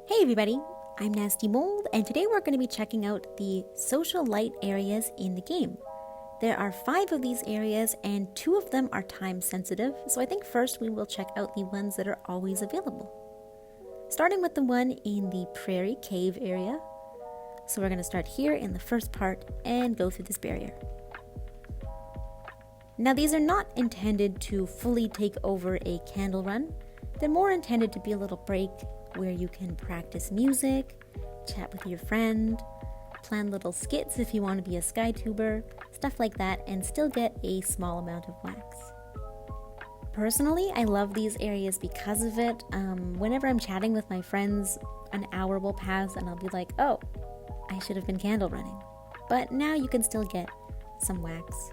Hey everybody, I'm nastymold, and today we're going to be checking out the social light areas in the game. There are 5 of these areas and 2 of them are time sensitive, so I think first we will check out the ones that are always available. Starting with the one in the prairie cave area. So we're going to start here in the first part and go through this barrier. Now these are not intended to fully take over a candle run. They're more intended to be a little break where you can practice music, chat with your friend, plan little skits if you want to be a skytuber, stuff like that, and still get a small amount of wax. Personally, I love these areas because of it. Whenever I'm chatting with my friends, an hour will pass and I'll be like, oh, I should have been candle running. But now you can still get some wax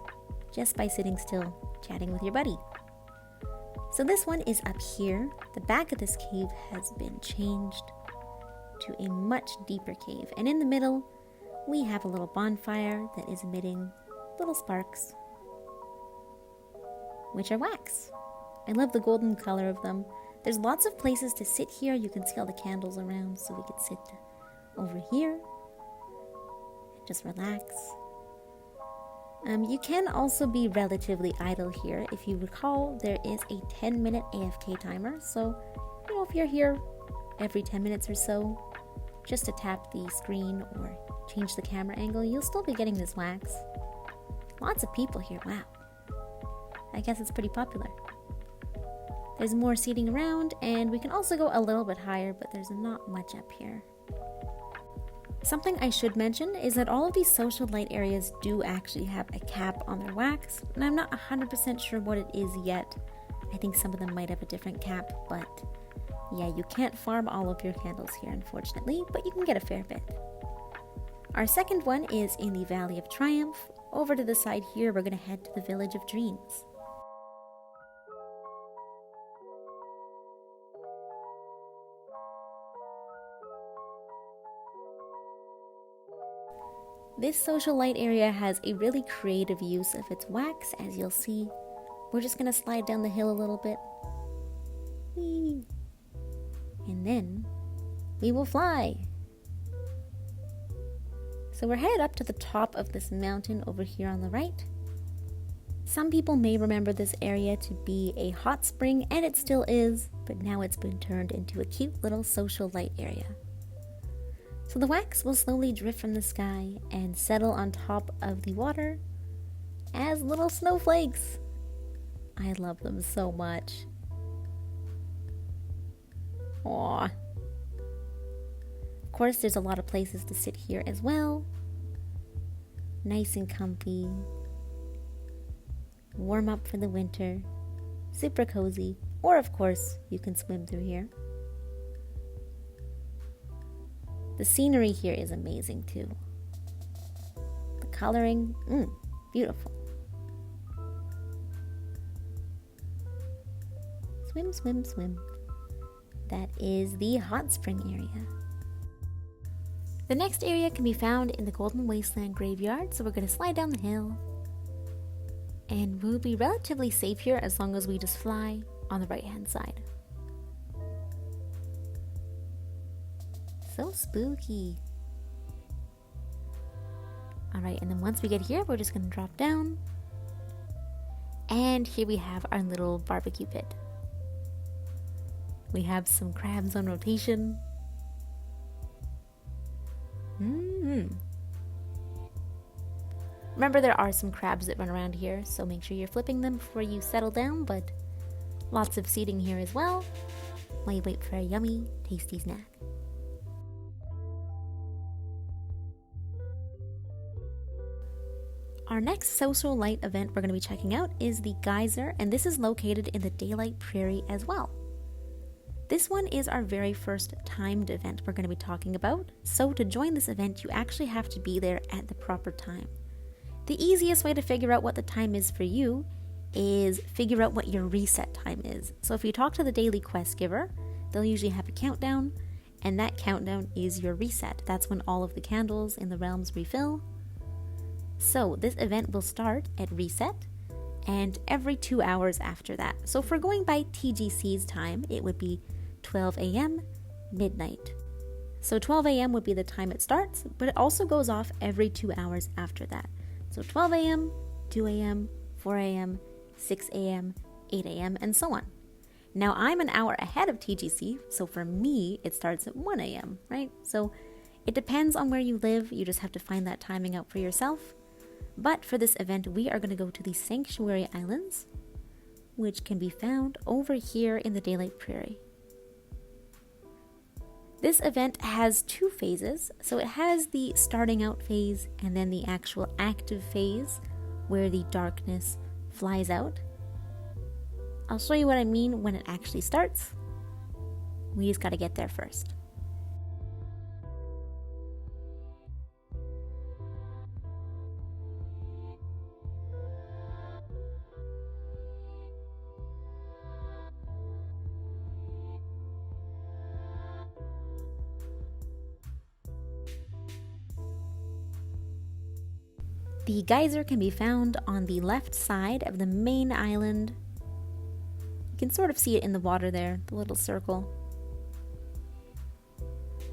just by sitting still, chatting with your buddy. So this one is up here. The back of this cave has been changed to a much deeper cave. And in the middle, we have a little bonfire that is emitting little sparks, which are wax. I love the golden color of them. There's lots of places to sit here. You can see all the candles around, so we could sit over here and just relax. You can also be relatively idle here. If you recall, there is a 10-minute AFK timer, so if you're here every 10 minutes or so, just to tap the screen or change the camera angle, you'll still be getting this wax. Lots of people here, wow. I guess it's pretty popular. There's more seating around, and we can also go a little bit higher, but there's not much up here. Something I should mention is that all of these social light areas do actually have a cap on their wax, and I'm not 100% sure what it is yet. I think some of them might have a different cap, but yeah, you can't farm all of your candles here, unfortunately, but you can get a fair bit. Our second one is in the Valley of Triumph. Over to the side here, we're going to head to the Village of Dreams. This social light area has a really creative use of its wax, as you'll see. We're just going to slide down the hill a little bit. Whee! And then we will fly. So we're headed up to the top of this mountain over here on the right. Some people may remember this area to be a hot spring, and it still is, but now it's been turned into a cute little social light area. So the wax will slowly drift from the sky and settle on top of the water as little snowflakes. I love them so much. Aww. Of course, there's a lot of places to sit here as well. Nice and comfy. Warm up for the winter. Super cozy. Or of course, you can swim through here. The scenery here is amazing too. The coloring, beautiful. Swim, swim, swim. That is the hot spring area. The next area can be found in the Golden Wasteland graveyard, so we're going to slide down the hill. And we'll be relatively safe here as long as we just fly on the right hand side. So spooky. Alright, and then once we get here, we're just going to drop down. And here we have our little barbecue pit. We have some crabs on rotation. Remember, there are some crabs that run around here, so make sure you're flipping them before you settle down, but lots of seating here as well, while you wait for a yummy, tasty snack. Our next social light event we're going to be checking out is the Geyser, and this is located in the Daylight Prairie as well. This one is our very first timed event we're going to be talking about, so to join this event you actually have to be there at the proper time. The easiest way to figure out what the time is for you is figure out what your reset time is. So if you talk to the daily quest giver, they'll usually have a countdown, and that countdown is your reset. That's when all of the candles in the realms refill. So this event will start at reset and every 2 hours after that. So if we're going by TGC's time, it would be 12 a.m., midnight, So 12 a.m. would be the time it starts, but it also goes off every 2 hours after that. So 12 a.m., 2 a.m., 4 a.m., 6 a.m., 8 a.m., and so on. Now I'm an hour ahead of TGC, so for me, it starts at 1 a.m., right? So it depends on where you live. You just have to find that timing out for yourself. But for this event, we are going to go to the Sanctuary Islands, which can be found over here in the Daylight Prairie. This event has 2 phases. So it has the starting out phase and then the actual active phase where the darkness flies out. I'll show you what I mean when it actually starts. We just gotta get there first. The geyser can be found on the left side of the main island. You can sort of see it in the water there, the little circle.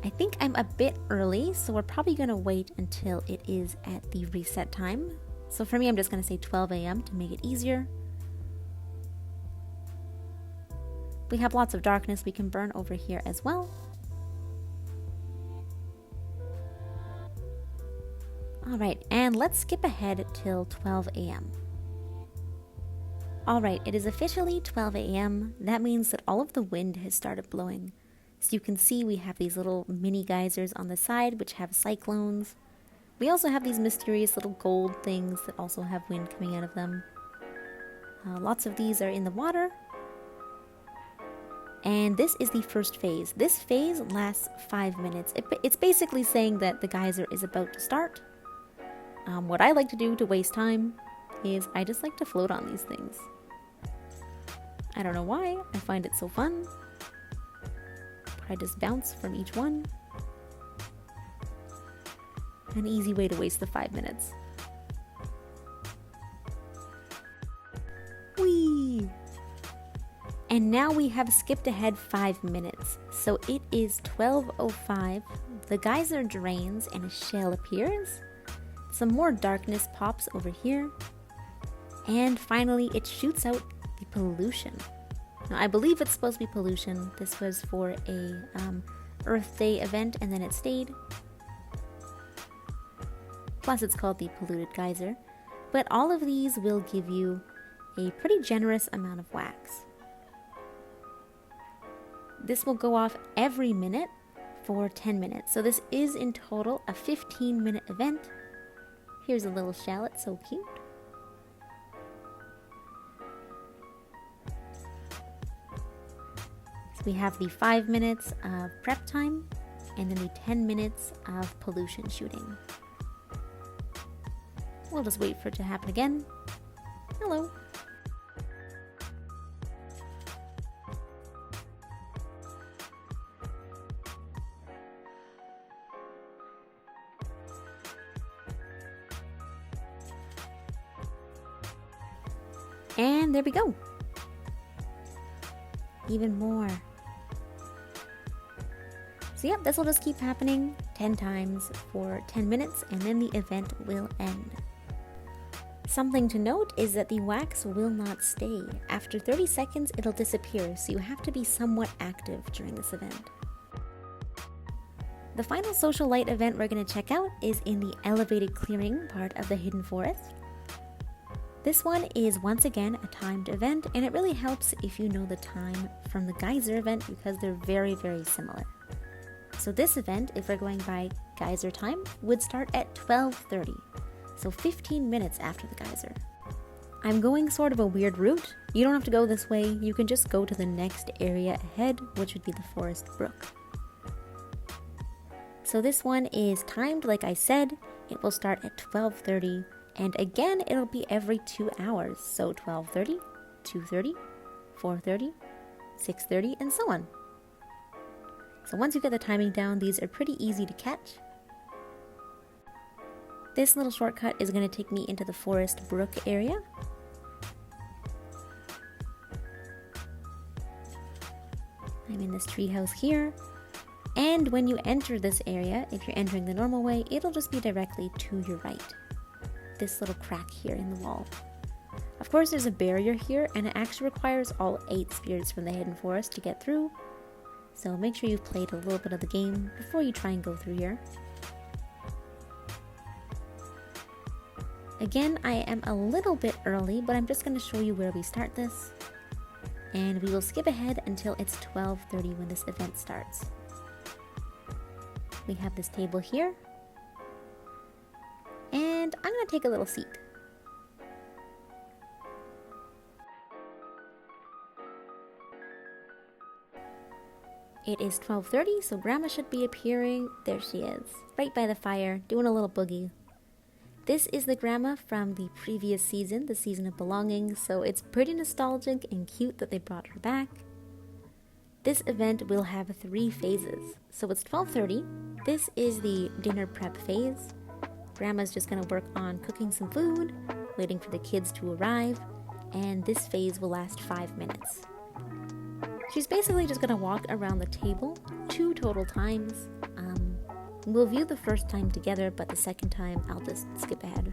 I think I'm a bit early, so we're probably going to wait until it is at the reset time. So for me, I'm just going to say 12 a.m. to make it easier. We have lots of darkness we can burn over here as well. Alright, and let's skip ahead till 12 a.m. Alright, it is officially 12 a.m. That means that all of the wind has started blowing. So you can see we have these little mini geysers on the side which have cyclones. We also have these mysterious little gold things that also have wind coming out of them. Lots of these are in the water. And this is the first phase. This phase lasts 5 minutes. It's basically saying that the geyser is about to start. What I like to do to waste time is I just like to float on these things. I don't know why, I find it so fun. I just bounce from each one. An easy way to waste the 5 minutes. Whee! And now we have skipped ahead 5 minutes. So it is 12:05. The geyser drains and a shell appears. Some more darkness pops over here. And finally, it shoots out the pollution. Now, I believe it's supposed to be pollution. This was for a Earth Day event, and then it stayed. Plus, it's called the Polluted Geyser. But all of these will give you a pretty generous amount of wax. This will go off every minute for 10 minutes. So this is in total a 15-minute event. Here's a little shallot, so cute. So we have the 5 minutes of prep time and then the 10 minutes of pollution shooting. We'll just wait for it to happen again. Hello. And there we go. Even more. So yep, this will just keep happening 10 times for 10 minutes and then the event will end. Something to note is that the wax will not stay. After 30 seconds, it'll disappear, so you have to be somewhat active during this event. The final social light event we're going to check out is in the elevated clearing part of the hidden forest. This one is once again a timed event, and it really helps if you know the time from the geyser event because they're very, very similar. So this event, if we're going by geyser time, would start at 12:30, so 15 minutes after the geyser. I'm going sort of a weird route. You don't have to go this way, you can just go to the next area ahead, which would be the Forest Brook. So this one is timed like I said. It will start at 12:30. And again, it'll be every 2 hours. So 12:30, 2:30, 4:30, 6:30, and so on. So once you get the timing down, these are pretty easy to catch. This little shortcut is going to take me into the Forest Brook area. I'm in this treehouse here. And when you enter this area, if you're entering the normal way, it'll just be directly to your right. This little crack here in the wall. Of course, there's a barrier here, and it actually requires all 8 spirits from the Hidden Forest to get through. So make sure you've played a little bit of the game before you try and go through here. Again, I am a little bit early, but I'm just going to show you where we start this. And we will skip ahead until it's 12:30 when this event starts. We have this table here. And I'm going to take a little seat. It is 12:30, so Grandma should be appearing. There she is, right by the fire, doing a little boogie. This is the Grandma from the previous season, the season of belonging, so it's pretty nostalgic and cute that they brought her back. This event will have 3 phases. So it's 12:30. This is the dinner prep phase. Grandma's just going to work on cooking some food, waiting for the kids to arrive, and this phase will last 5 minutes. She's basically just going to walk around the table 2 total times. We'll view the first time together, but the second time I'll just skip ahead.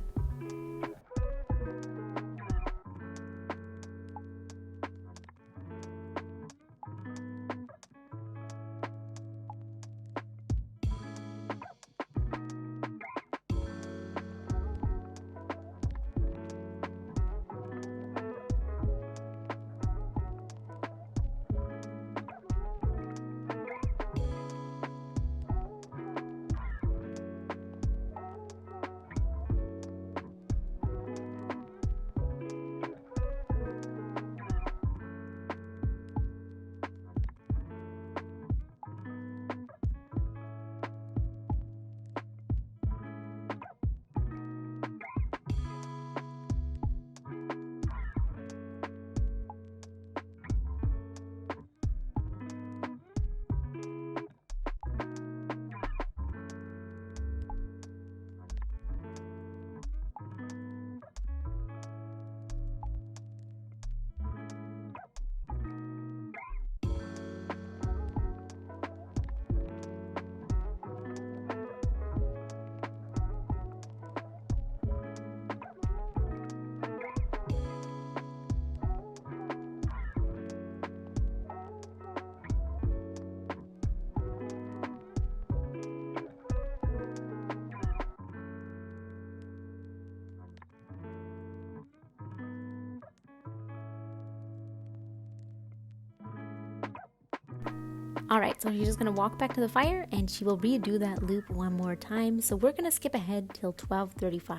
Alright, so she's just going to walk back to the fire and she will redo that loop one more time. So we're going to skip ahead till 12:35.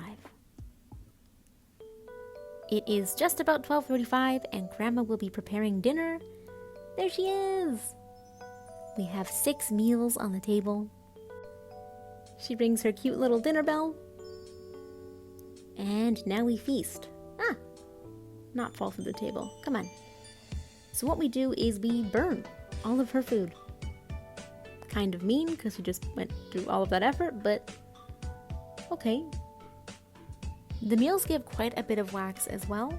It is just about 12:35 and Grandma will be preparing dinner. There she is! We have 6 meals on the table. She rings her cute little dinner bell. And now we feast. Not fall through the table. Come on. So what we do is we burn all of her food. Kind of mean because she just went through all of that effort, but okay. The meals give quite a bit of wax as well,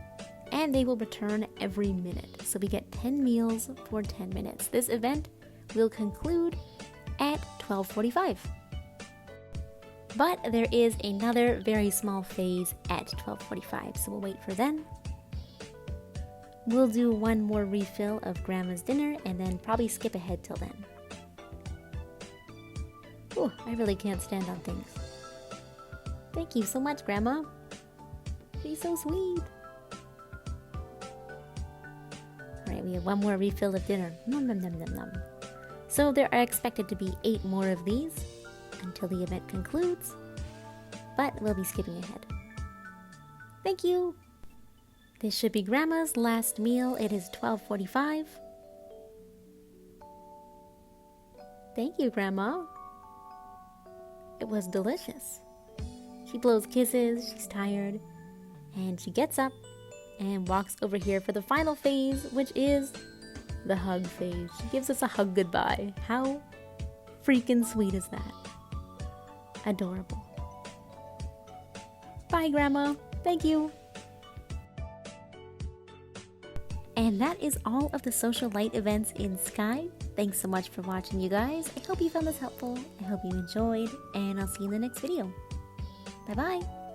and they will return every minute. So we get 10 meals for 10 minutes. This event will conclude at 12:45. But there is another very small phase at 12:45, so we'll wait for then. We'll do one more refill of Grandma's dinner and then probably skip ahead till then. Ooh, I really can't stand on things. Thank you so much, Grandma. She's so sweet. Alright, we have one more refill of dinner. Nom nom nom nom nom. So there are expected to be 8 more of these until the event concludes, but we'll be skipping ahead. Thank you! This should be Grandma's last meal. It is 12:45. Thank you, Grandma. It was delicious. She blows kisses, she's tired, and she gets up and walks over here for the final phase, which is the hug phase. She gives us a hug goodbye. How freaking sweet is that? Adorable. Bye, Grandma. Thank you. And that is all of the social light events in Sky. Thanks so much for watching, you guys. I hope you found this helpful. I hope you enjoyed, and I'll see you in the next video. Bye-bye.